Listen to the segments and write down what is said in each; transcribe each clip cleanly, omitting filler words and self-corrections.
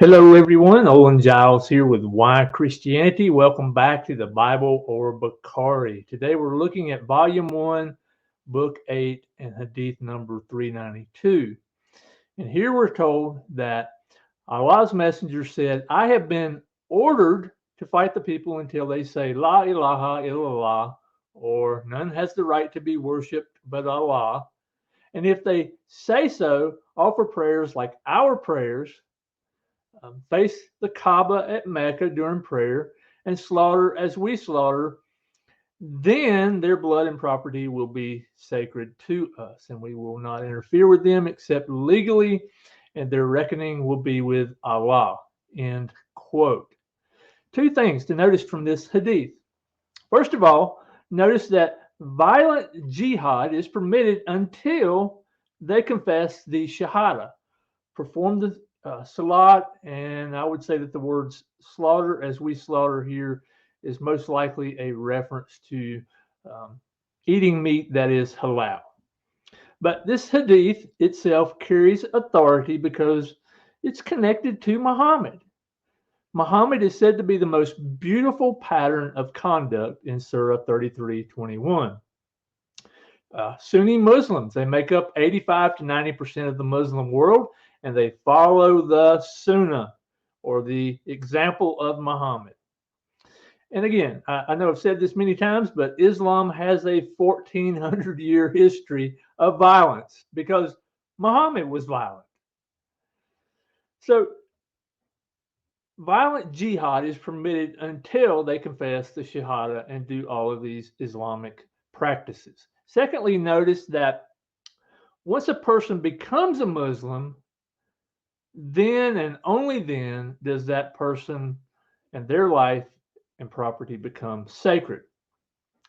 Hello, everyone. Olin Giles here with Why Christianity. Welcome back to the Bible or Bukhari. Today we're looking at Volume 1, Book 8, and Hadith number 392. And here we're told that Allah's messenger said, I have been ordered to fight the people until they say, La ilaha illallah, or none has the right to be worshipped but Allah. And if they say so, offer prayers like our prayers, face the Kaaba at Mecca during prayer, and slaughter as we slaughter, then their blood and property will be sacred to us, and we will not interfere with them except legally, and their reckoning will be with Allah. End quote. Two things to notice from this hadith. First of all, notice that violent jihad is permitted until they confess the shahada, perform the salat, and I would say that the words slaughter as we slaughter here is most likely a reference to eating meat that is halal. But this hadith itself carries authority because it's connected to Muhammad. Muhammad is said to be the most beautiful pattern of conduct in Surah 33:21. Sunni Muslims, they make up 85 to 90% of the Muslim world, and they follow the Sunnah, or the example of Muhammad. And again, I know I've said this many times, but Islam has a 1400-year history of violence because Muhammad was violent. So violent jihad is permitted until they confess the Shahada and do all of these Islamic practices. Secondly, notice that once a person becomes a Muslim, then and only then does that person and their life and property become sacred.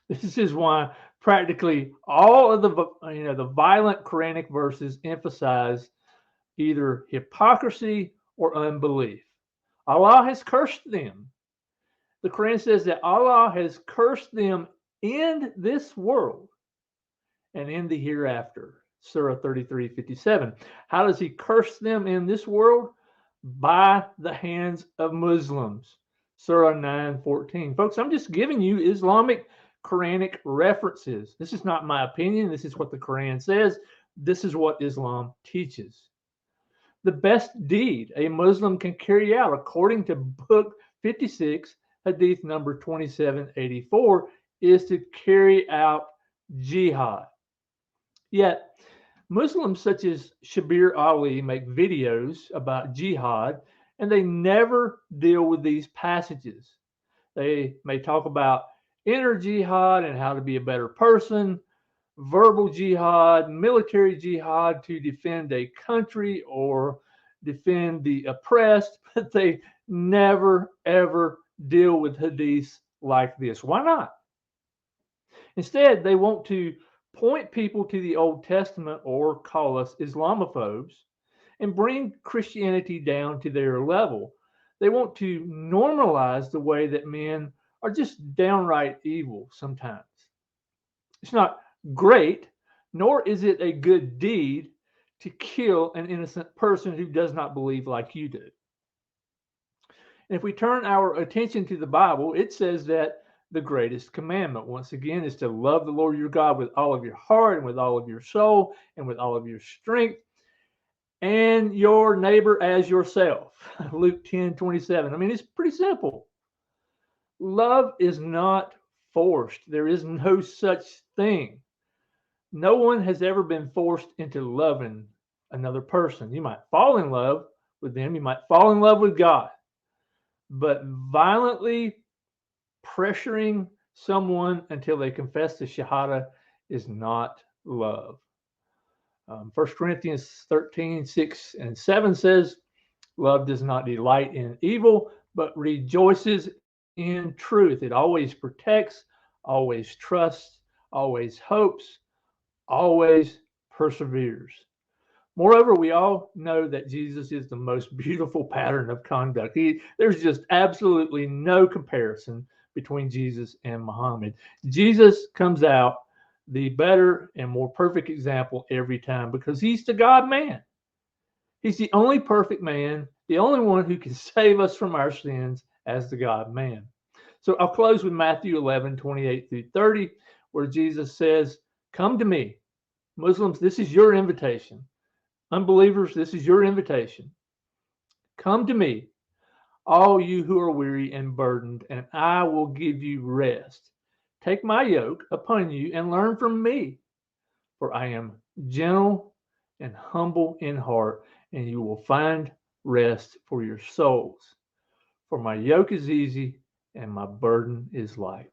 This is why practically all of the violent Quranic verses emphasize either hypocrisy or unbelief. Allah has cursed them. The Quran says that Allah has cursed them in this world and in the hereafter. Surah 33:57. How does he curse them in this world? By the hands of Muslims. Surah 9:14. Folks, I'm just giving you Islamic Quranic references. This is not my opinion. This is what the Quran says. This is what Islam teaches. The best deed a Muslim can carry out, according to Book 56, Hadith number 2784, is to carry out jihad. Yet, Muslims such as Shabir Ali make videos about jihad, and they never deal with these passages. They may talk about inner jihad and how to be a better person, verbal jihad, military jihad to defend a country or defend the oppressed, but they never, ever deal with hadiths like this. Why not? Instead, they want to point people to the Old Testament, or call us Islamophobes, and bring Christianity down to their level. They want to normalize the way that men are just downright evil sometimes. It's not great, nor is it a good deed to kill an innocent person who does not believe like you do. And if we turn our attention to the Bible, it says that the greatest commandment, once again, is to love the Lord your God with all of your heart and with all of your soul and with all of your strength, and your neighbor as yourself. Luke 10:27. I mean, it's pretty simple. Love is not forced. There is no such thing. No one has ever been forced into loving another person. You might fall in love with them. You might fall in love with God. But violently pressuring someone until they confess the Shahada is not love. 1 Corinthians 13:6 and 7 says, love does not delight in evil, but rejoices in truth. It always protects, always trusts, always hopes, always perseveres. Moreover, we all know that Jesus is the most beautiful pattern of conduct. There's just absolutely no comparison between Jesus and Muhammad. Jesus comes out the better and more perfect example every time because he's the God man. He's the only perfect man the only one who can save us from our sins as the God-man. So I'll close with Matthew 11:28 through 30, where Jesus says, "Come to me." Muslims, this is your invitation. Unbelievers, this is your invitation. Come to me, all you who are weary and burdened, and I will give you rest. Take my yoke upon you and learn from me, for I am gentle and humble in heart, and you will find rest for your souls. For my yoke is easy and my burden is light.